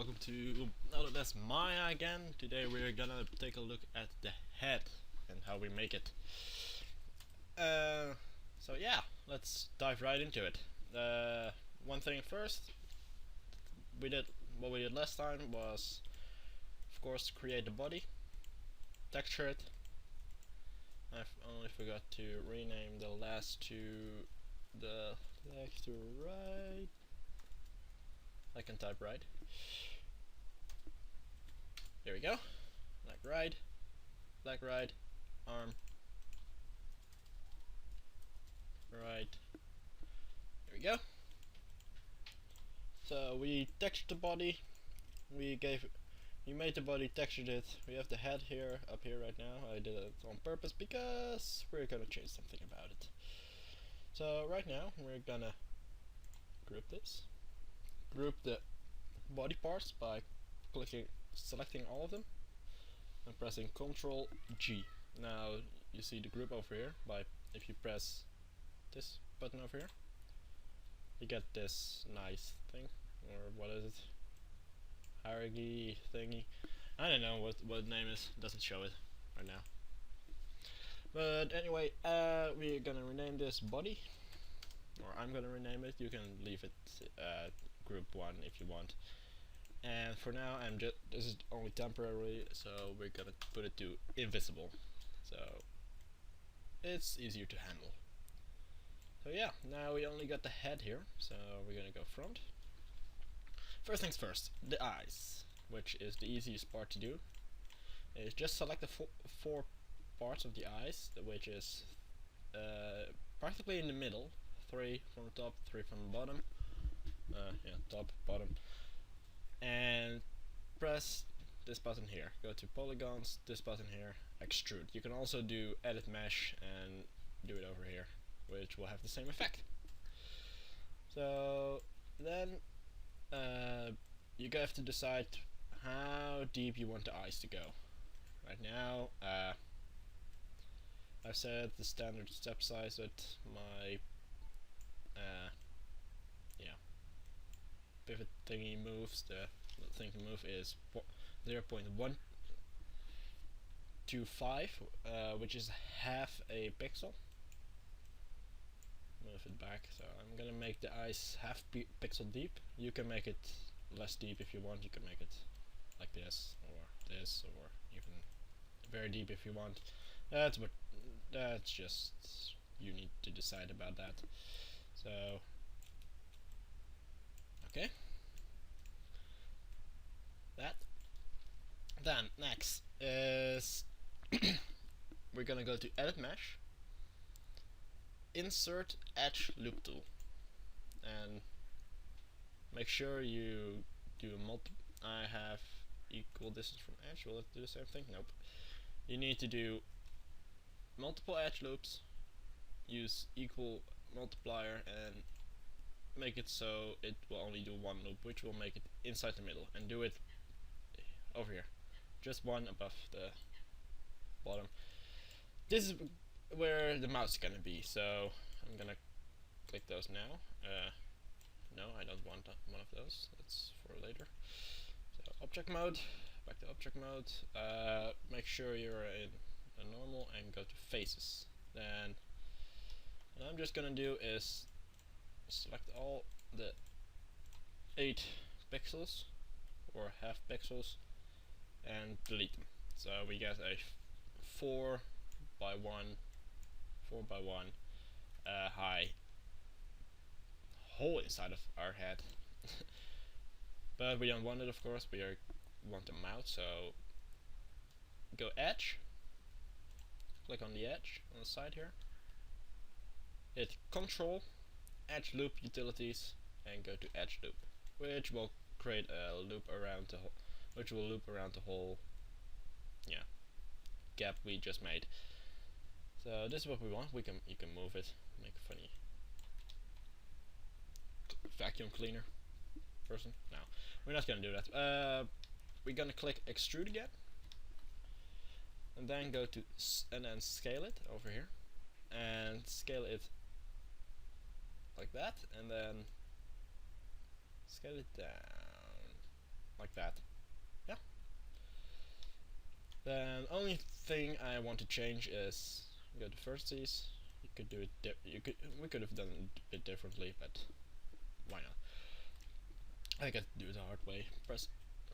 welcome to That's Maya again. Today we're gonna take a look at the head and how we make it. So yeah, let's dive right into it. One thing first, what we did last time was, of course, create the body, texture it. I've only forgot to rename the last two, the left to right. I can type right. There we go. Black ride, arm, right. There we go. So we textured the body. We made the body, textured it. We have the head here, up here right now. I did it on purpose because we're gonna change something about it. So right now we're gonna group this. Group the body parts by selecting all of them and pressing Ctrl G. Now you see the group over here. If you press this button over here, you get this nice thing, or what is it? Hierarchy thingy. I don't know what the name is. It doesn't show it right now. But anyway, we're gonna rename this body, or I'm gonna rename it. You can leave it group 1 if you want. And for now, this is only temporary, so we're gonna put it to invisible, so it's easier to handle. So yeah, now we only got the head here, so we're gonna go front. First things first, the eyes, which is the easiest part to do. Is just select the four parts of the eyes, which is practically in the middle. 3 from the top, 3 from the bottom. Yeah, top, bottom. And press this button here. Go to polygons, this button here, extrude. You can also do edit mesh and do it over here, which will have the same effect. So then you have to decide how deep you want the eyes to go. Right now I've set the standard step size that my pivot thingy moves. The thing to move is 0.125, which is half a pixel. Move it back, so I'm gonna make the eyes half pixel deep. You can make it less deep if you want. You can make it like this, or even very deep if you want. That's just, you need to decide about that. So okay, then next is we're gonna go to edit mesh, insert edge loop tool, and make sure you do I have equal distance from edge. Will it do the same thing? Nope. You need to do multiple edge loops, use equal multiplier, and make it so it will only do one loop, which will make it inside the middle, and do it over here, just one above the bottom. This is where the mouse is gonna be, so I'm gonna click those now. No, I don't want one of those. That's for later. So object mode, back to object mode. Make sure you're in a normal and go to faces. Then what I'm just gonna do is select all the 8 pixels or half pixels and delete them. So we get a 4 by 1 high hole inside of our head. But we don't want it, of course. We want the mouth, so go edge, click on the edge on the side here, hit Control, edge loop utilities, and go to edge loop, which will create a loop around the whole, gap we just made. So this is what we want. You can move it, make a funny vacuum cleaner person. No, we're not gonna do that. We're gonna click extrude again, and then go to and then scale it over here, and scale it like that, and then scale it down like that. Yeah. The only thing I want to change is go to vertices. You could do it. We could have done it a bit differently, but why not? I could do it the hard way.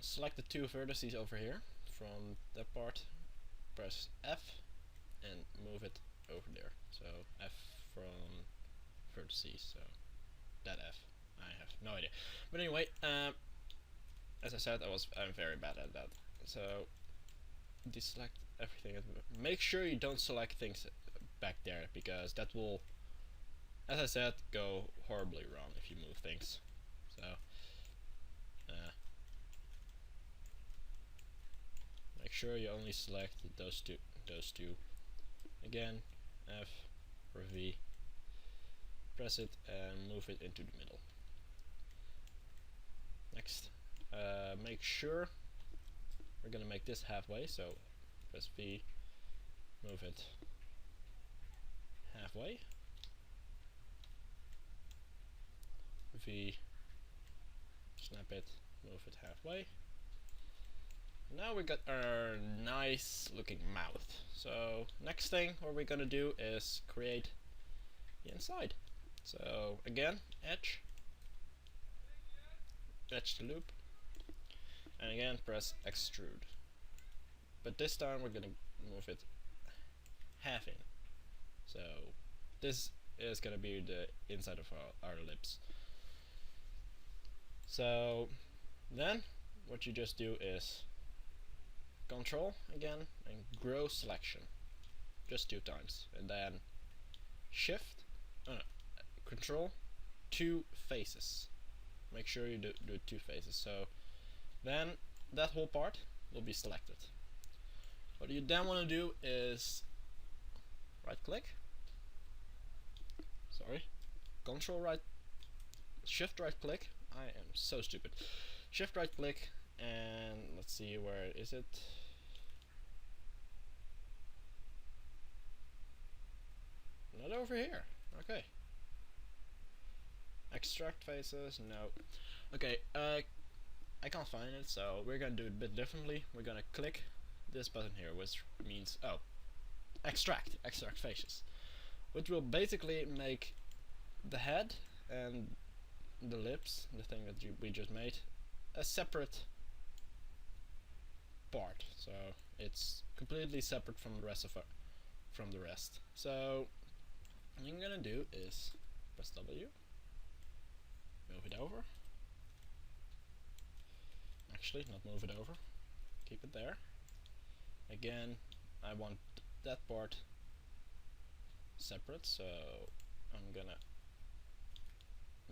Select the two vertices over here from that part. Press F and move it over there. So F from vertices. So that F. I have no idea. But anyway, as I said, I'm very bad at that. So deselect everything. Make sure you don't select things back there, because that will, as I said, go horribly wrong if you move things. So make sure you only select those two. Again, F or V. Press it and move it into the middle. Next, make sure we're gonna make this halfway, so press V, move it halfway, V, snap it, move it halfway. Now we got our nice looking mouth. So next thing what we're gonna do is create the inside. So again, edge the loop, and again press extrude. But this time we're gonna move it half in. So this is gonna be the inside of our lips. So then what you just do is Control again and grow selection, just 2 times, and then Shift, Control, 2 faces. Make sure you do 2 faces. So then that whole part will be selected. What you then want to do is right click, Shift right click. I am so stupid. Shift right click, and let's see, where is it? Not over here. Okay. Extract faces, no. Okay, I can't find it, so we're gonna do it a bit differently. We're gonna click this button here, which means, extract faces, which will basically make the head and the lips, the thing that we just made, a separate part. So it's completely separate from the rest. So what I'm gonna do is press W, move it over. Actually, not move it over. Keep it there. Again, I want that part separate, so I'm gonna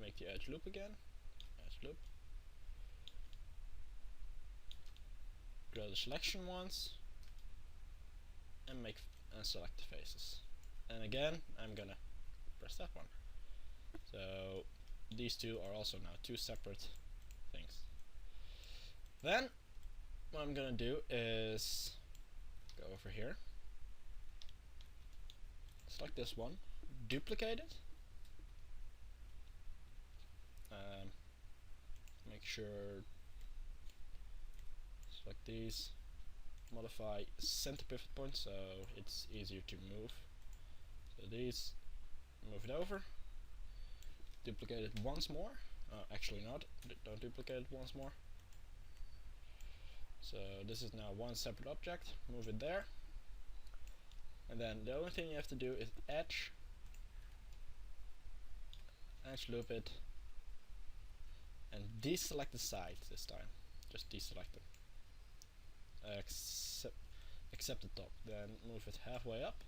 make the edge loop again. Edge loop. Grow the selection once, and select the faces. And again, I'm gonna press that one. So these two are also now 2 separate things. Then what I'm gonna do is go over here, select this one, duplicate it, make sure, select these, modify center pivot point so it's easier to move. So these, move it over, duplicate it once more. Actually not, don't duplicate it once more. So this is now one separate object, move it there. And then the only thing you have to do is edge loop it, and deselect the sides this time. Just deselect them. Except the top. Then move it halfway up.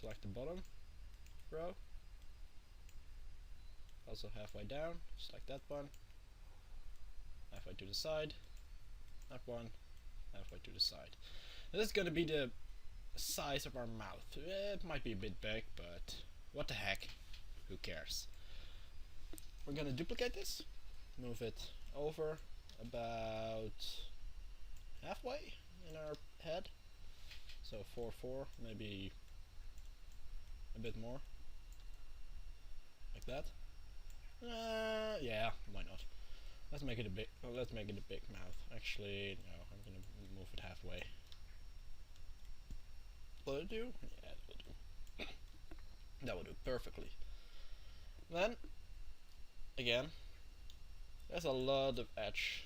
Select the bottom row. Also halfway down. Select that one. Halfway to the side. That one. Halfway to the side. This is gonna be the size of our mouth. It might be a bit big, but what the heck? Who cares? We're gonna duplicate this, move it over about halfway in our head, so 4, 4, maybe a bit more, like that. Yeah, why not? Let's make it a big. Well, let's make it a big mouth. Actually, no. I'm gonna move it halfway. Will it do? Yeah, it will do. That will do perfectly. Then, again, there's a lot of edge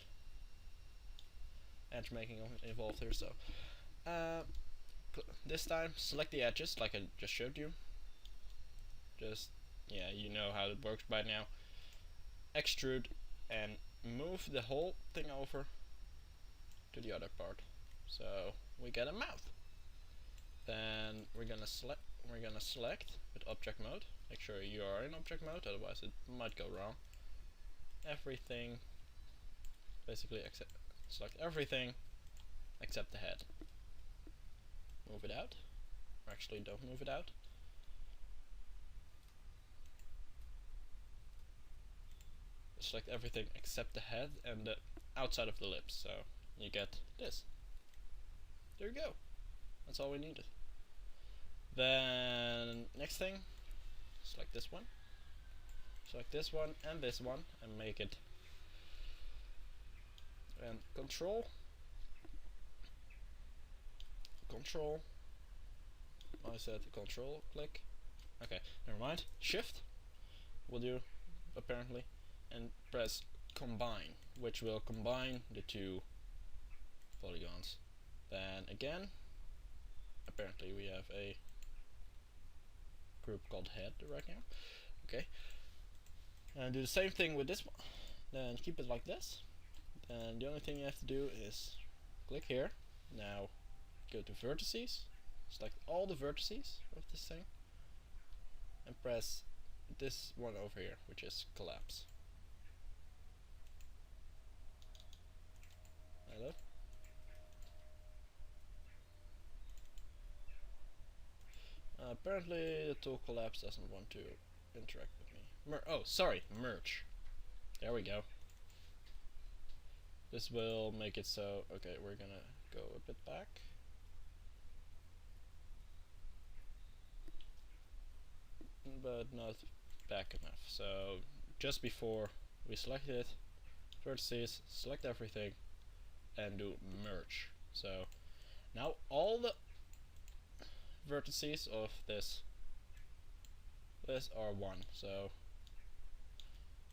making involved here. So, this time select the edges like I just showed you. Just yeah, you know how it works by now. Extrude and move the whole thing over to the other part. So we get a mouth. Then we're gonna select with object mode. Make sure you are in object mode, otherwise it might go wrong. Everything, basically select everything except the head. Move it out. Or actually, don't move it out. Select everything except the head and the outside of the lips. So you get this. There you go. That's all we needed. Then next thing, select this one. Select this one, and make it. And control. I said control, click. Okay, never mind. Shift will do, apparently. And press combine, which will combine the two polygons. Then again, apparently we have a group called head right now. Okay. And do the same thing with this one. Then keep it like this. Then the only thing you have to do is click here. Now go to vertices. Select all the vertices of this thing. And press this one over here, which is collapse. Hello? Apparently the tool collapse doesn't want to interact with me. Oh, sorry, merge. There we go. This will make it so, okay, we're gonna go a bit back. But not back enough. So just before we select it, vertices, select everything, and do merge. So now all the vertices of this are one. So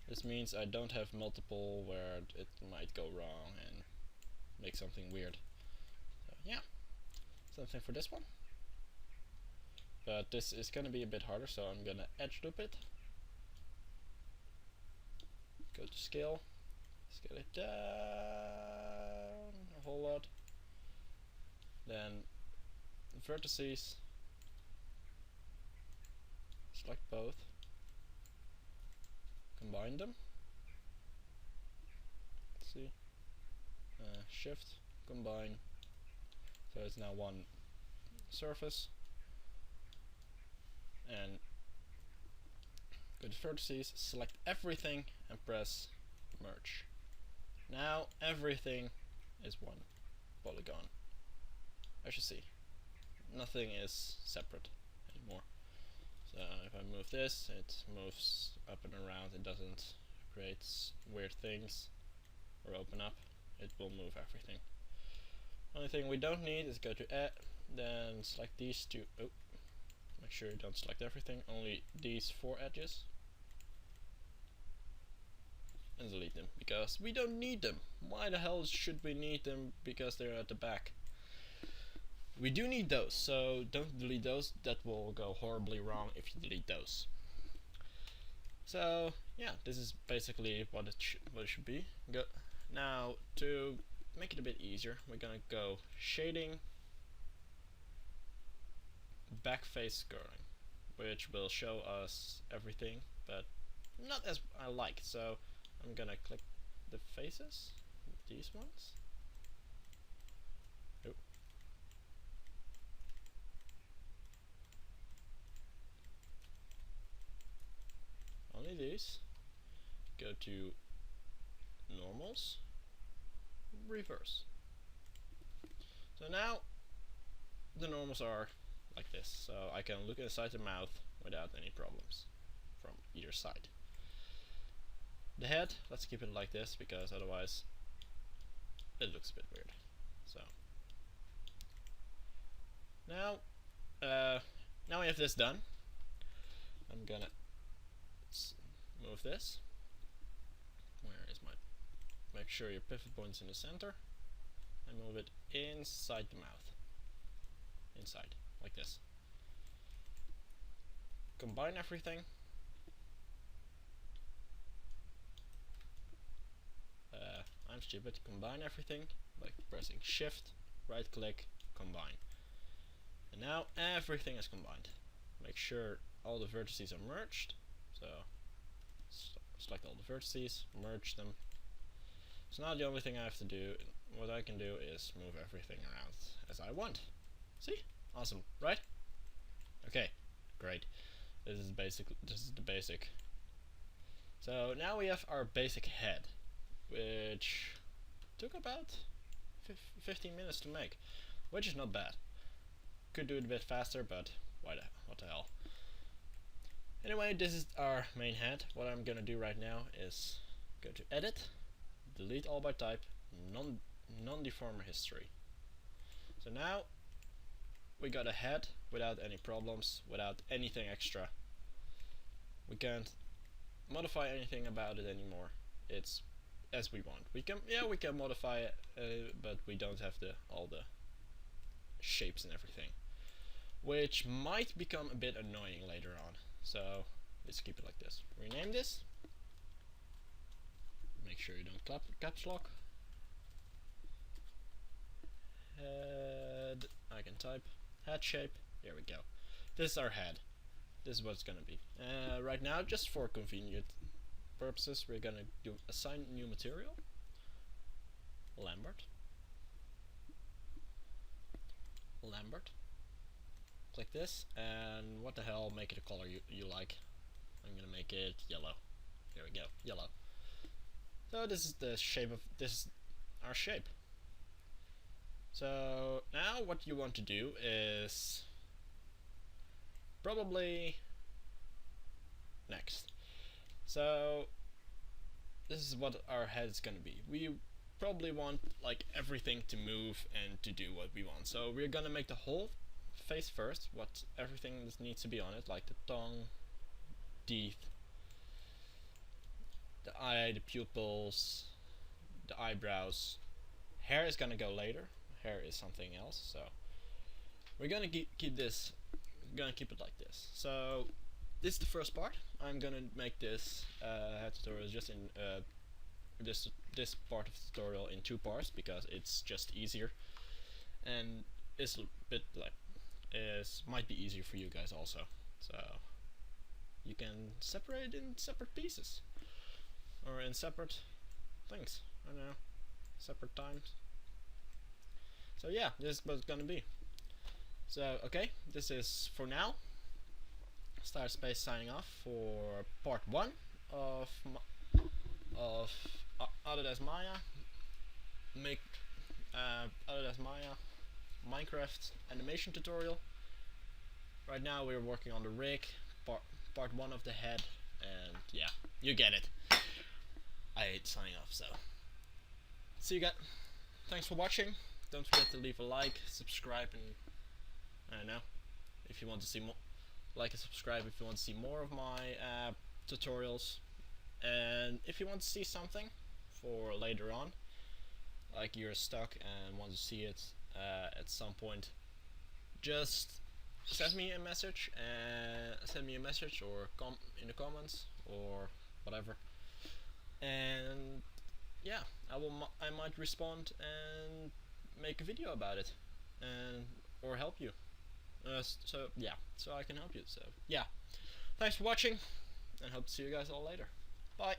this means I don't have multiple where it might go wrong and make something weird. So yeah, something for this one. But this is gonna be a bit harder, so I'm gonna edge loop it. Go to scale it down a whole lot. Then vertices, select both, combine them. Let's see, shift, combine. So it's now one surface. And go to vertices, select everything, and press merge. Now everything is one polygon. As you see, nothing is separate anymore. So if I move this, it moves up and around. It doesn't create weird things or open up. It will move everything. Only thing we don't need is go to add, then select these two. Oh, make sure you don't select everything, only these 4 edges, and delete them, because we don't need them. Why the hell should we need them? Because they're at the back. We do need those, so don't delete those. That will go horribly wrong if you delete those. So yeah, this is basically what it should be. Now to make it a bit easier, we're gonna go shading, back face skirting, which will show us everything, but not as I like. So I'm gonna click the faces, these ones. Oh. Only these. Go to normals, reverse. So now the normals are like this, so I can look inside the mouth without any problems from either side. The head, let's keep it like this because otherwise it looks a bit weird. So now we have this done. I'm gonna move this. Where is my? Make sure your pivot point's in the center, and move it inside the mouth. Inside, like this. Combine everything. I'm stupid. Combine everything by pressing Shift, right click, combine. And now everything is combined. Make sure all the vertices are merged. So select all the vertices, merge them. So now the only thing I have to do, what I can do is move everything around as I want. See? Awesome, right? Okay, great. This is the basic. So now we have our basic head, which took about 15 minutes to make, which is not bad. Could do it a bit faster, but what the hell. Anyway, this is our main head. What I'm gonna do right now is go to Edit, delete all by type, non-deformer history. So now we got a head without any problems, without anything extra. We can't modify anything about it anymore. It's as we want. We can modify it, but we don't have all the shapes and everything, which might become a bit annoying later on. So let's keep it like this. Rename this. Make sure you don't caps lock. Head. I can type head shape. There we go. This is our head. This is what it's gonna be. Right now, just for convenient purposes, we're gonna do assign new material. Lambert. Click this, and what the hell, make it a color you like. I'm gonna make it yellow. There we go, yellow. So this is the shape of our shape. So now what you want to do is probably next. So this is what our head is gonna be. We probably want like everything to move and to do what we want. So we're gonna make the whole face first, what everything that needs to be on it, like the tongue, teeth, the eye, the pupils, the eyebrows. Hair is gonna go later. Hair is something else. So we're gonna keep this. Gonna keep it like this. So this is the first part. I'm gonna make this head tutorial just in this part of the tutorial in 2 parts because it's just easier, and it's a bit like might be easier for you guys also. So you can separate it in separate pieces or in separate things. I don't know, separate times. So yeah, this is what it's gonna be. So okay, this is for now. Star Space signing off for part 1 of Autodesk Maya. Autodesk Maya Minecraft animation tutorial. Right now we're working on the rig, part 1 of the head, and yeah, you get it. I hate signing off, so see you guys. Thanks for watching. Don't forget to leave a like, subscribe, and I don't know, if you want to see more, like and subscribe if you want to see more of my tutorials, and if you want to see something for later on, like you're stuck and want to see it at some point, just send me a message or in the comments or whatever, and yeah, I might respond and make a video about it and or help you. So yeah, so I can help you. So yeah, thanks for watching, and hope to see you guys all later. Bye.